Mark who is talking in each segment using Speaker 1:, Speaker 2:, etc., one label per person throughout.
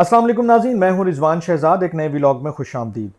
Speaker 1: अस्सलाम वालेकुम नाज़रीन, मैं हूं रिजवान शहजाद। एक नए व्लॉग में खुश आमदीद।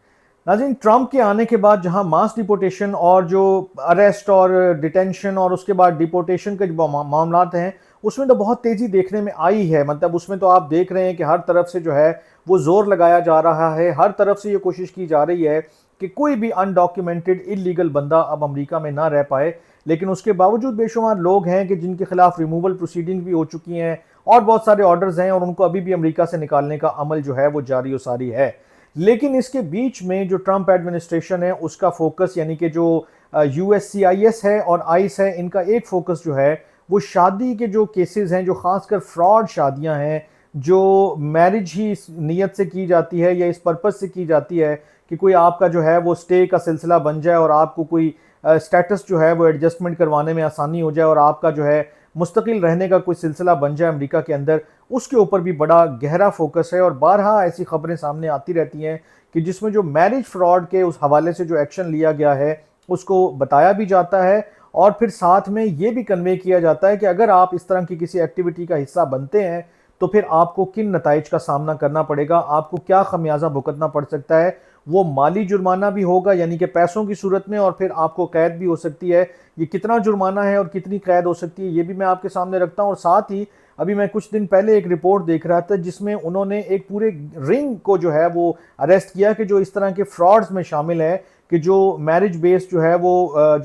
Speaker 1: नाज़रीन, ट्रंप के आने के बाद जहां मास डिपोटेशन और जो अरेस्ट और डिटेंशन और उसके बाद डिपोटेशन के जो मामलात हैं उसमें तो बहुत तेज़ी देखने में आई है। मतलब उसमें तो आप देख रहे हैं कि हर तरफ से जो है वो ज़ोर लगाया जा रहा है, हर तरफ से ये कोशिश की जा रही है कि कोई भी अनडॉक्यूमेंटेड इलीगल बंदा अब अमेरिका में ना रह पाए। लेकिन उसके बावजूद बेशुमार लोग हैं कि जिनके खिलाफ रिमूवल प्रोसीडिंग भी हो चुकी हैं और बहुत सारे ऑर्डर्स हैं और उनको अभी भी अमेरिका से निकालने का अमल जो है वो जारी और सारी है। लेकिन इसके बीच में जो ट्रंप एडमिनिस्ट्रेशन है उसका फोकस, यानी कि जो USCIS है और आइस है, इनका एक फोकस जो है वो शादी के जो केसेस हैं, जो खासकर फ्रॉड शादियां हैं, जो मैरिज ही इस नीयत से की जाती है या इस पर्पस से की जाती है कि कोई आपका जो है वो स्टे का सिलसिला बन जाए और आपको कोई स्टेटस जो है वो एडजस्टमेंट करवाने में आसानी हो जाए और आपका जो है मुस्तकिल रहने का कोई सिलसिला बन जाए अमेरिका के अंदर, उसके ऊपर भी बड़ा गहरा फोकस है। और बारहा ऐसी खबरें सामने आती रहती हैं कि जिसमें जो मैरिज फ्रॉड के उस हवाले से जो एक्शन लिया गया है उसको बताया भी जाता है और फिर साथ में ये भी कन्वे किया जाता है कि अगर आप इस तरह की किसी एक्टिविटी का हिस्सा बनते हैं तो फिर आपको किन नताइज का सामना करना पड़ेगा, आपको क्या खमियाजा भुगतना पड़ सकता है। वो माली जुर्माना भी होगा, यानी कि पैसों की सूरत में, और फिर आपको कैद भी हो सकती है। ये कितना जुर्माना है और कितनी कैद हो सकती है ये भी मैं आपके सामने रखता हूँ। और साथ ही अभी मैं कुछ दिन पहले एक रिपोर्ट देख रहा था जिसमें उन्होंने एक पूरे रिंग को जो है वो अरेस्ट किया कि जो इस तरह के फ्रॉड्स में शामिल है, कि जो मैरिज बेस्ड जो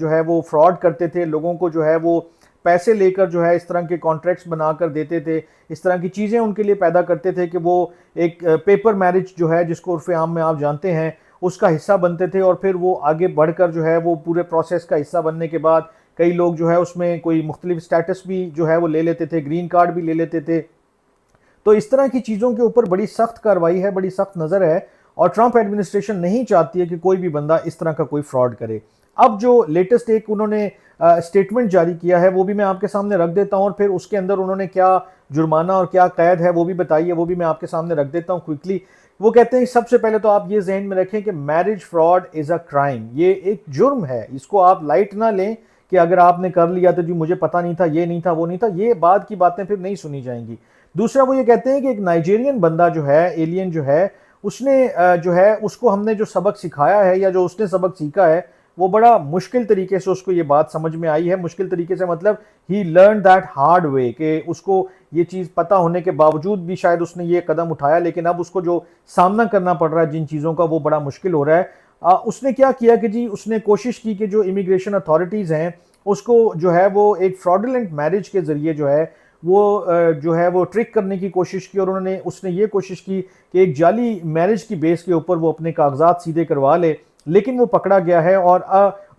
Speaker 1: है वो फ्रॉड करते थे, लोगों को जो है वो पैसे लेकर जो है इस तरह के कॉन्ट्रैक्ट्स बनाकर देते थे, इस तरह की चीज़ें उनके लिए पैदा करते थे कि वो एक पेपर मैरिज जो है जिसको उर्फ़ आम में आप जानते हैं उसका हिस्सा बनते थे। और फिर वो आगे बढ़कर जो है वो पूरे प्रोसेस का हिस्सा बनने के बाद कई लोग जो है उसमें कोई मुख्तलिफ स्टेटस भी जो है वो ले लेते थे, ग्रीन कार्ड भी ले लेते थे। तो इस तरह की चीज़ों के ऊपर बड़ी सख्त कार्रवाई है, बड़ी सख्त नज़र है और ट्रंप एडमिनिस्ट्रेशन नहीं चाहती है कि कोई भी बंदा इस तरह का कोई फ्रॉड करे। अब जो लेटेस्ट एक उन्होंने स्टेटमेंट जारी किया है वो भी मैं आपके सामने रख देता हूं और फिर उसके अंदर उन्होंने क्या जुर्माना और क्या कैद है वो भी बताई है, वो भी मैं आपके सामने रख देता हूं क्विकली। वो कहते हैं सबसे पहले तो आप ये जहन में रखें कि marriage fraud is a crime, ये एक जुर्म है, इसको आप लाइट ना लें कि अगर आपने कर लिया तो जी मुझे पता नहीं था, ये नहीं था, वो नहीं था, ये बाद की बातें फिर नहीं सुनी जाएंगी। दूसरा वो ये कहते हैं कि एक नाइजीरियन बंदा जो है, एलियन जो है, उसने जो है उसको हमने जो सबक सिखाया है या जो उसने सबक सीखा है वो बड़ा मुश्किल तरीके से उसको ये बात समझ में आई है। मुश्किल तरीके से मतलब ही लर्न दैट हार्ड वे, कि उसको ये चीज़ पता होने के बावजूद भी शायद उसने ये कदम उठाया, लेकिन अब उसको जो सामना करना पड़ रहा है जिन चीज़ों का वो बड़ा मुश्किल हो रहा है। उसने क्या किया कि जी उसने कोशिश की कि जो इमिग्रेशन अथॉरिटीज़ हैं उसको जो है वो एक फ्रॉडुलेंट मैरिज के ज़रिए जो है वो ट्रिक करने की कोशिश की और उसने ये कोशिश की कि एक जाली मैरिज की बेस के ऊपर वो अपने कागजात सीधे करवा ले, लेकिन वो पकड़ा गया है। और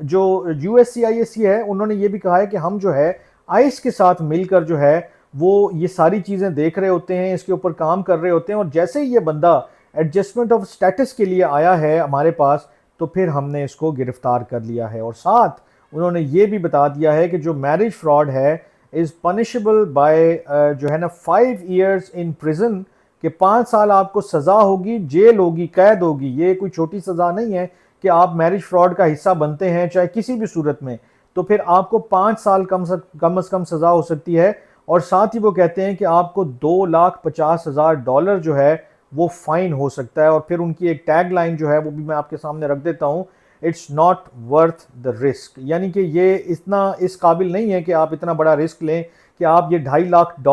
Speaker 1: जो USCIS है उन्होंने ये भी कहा है कि हम जो है आइस के साथ मिलकर जो है वो ये सारी चीज़ें देख रहे होते हैं, इसके ऊपर काम कर रहे होते हैं और जैसे ही ये बंदा एडजस्टमेंट ऑफ स्टेटस के लिए आया है हमारे पास तो फिर हमने इसको गिरफ्तार कर लिया है। और साथ उन्होंने ये भी बता दिया है कि जो मैरिज फ्रॉड है इज़ पनिशेबल बाय जो है ना 5 years इन प्रिजन, कि 5 साल आपको सज़ा होगी, जेल होगी, कैद होगी। ये कोई छोटी सज़ा नहीं है कि आप मैरिज फ्रॉड का हिस्सा बनते हैं चाहे किसी भी सूरत में तो फिर आपको 5 साल कम से कम सज़ा हो सकती है। और साथ ही वो कहते हैं कि आपको $2,50,000 जो है वो फाइन हो सकता है। और फिर उनकी एक टैग लाइन जो है वो भी मैं आपके सामने रख देता हूँ, it's not worth the risk, यानी कि ये इतना इस काबिल नहीं है कि आप इतना बड़ा रिस्क लें कि आप ये $2.5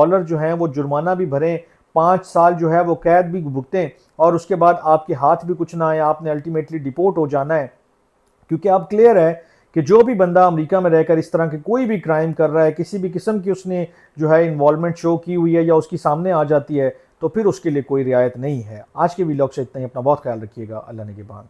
Speaker 1: लाख जो हैं वो जुर्माना भी भरें, 5 साल जो है वो कैद भी भुगतें और उसके बाद आपके हाथ भी कुछ ना आए, आपने अल्टीमेटली डिपोर्ट हो जाना है। क्योंकि अब क्लियर है कि जो भी बंदा अमेरिका में रहकर इस तरह के कोई भी क्राइम कर रहा है, किसी भी किस्म की उसने जो है इन्वॉल्वमेंट शो की हुई है या उसकी सामने आ जाती है तो फिर उसके लिए कोई रियायत नहीं है। आज के व्लॉग से इतना ही, अपना बहुत ख्याल रखिएगा। अल्लाह निगहबान।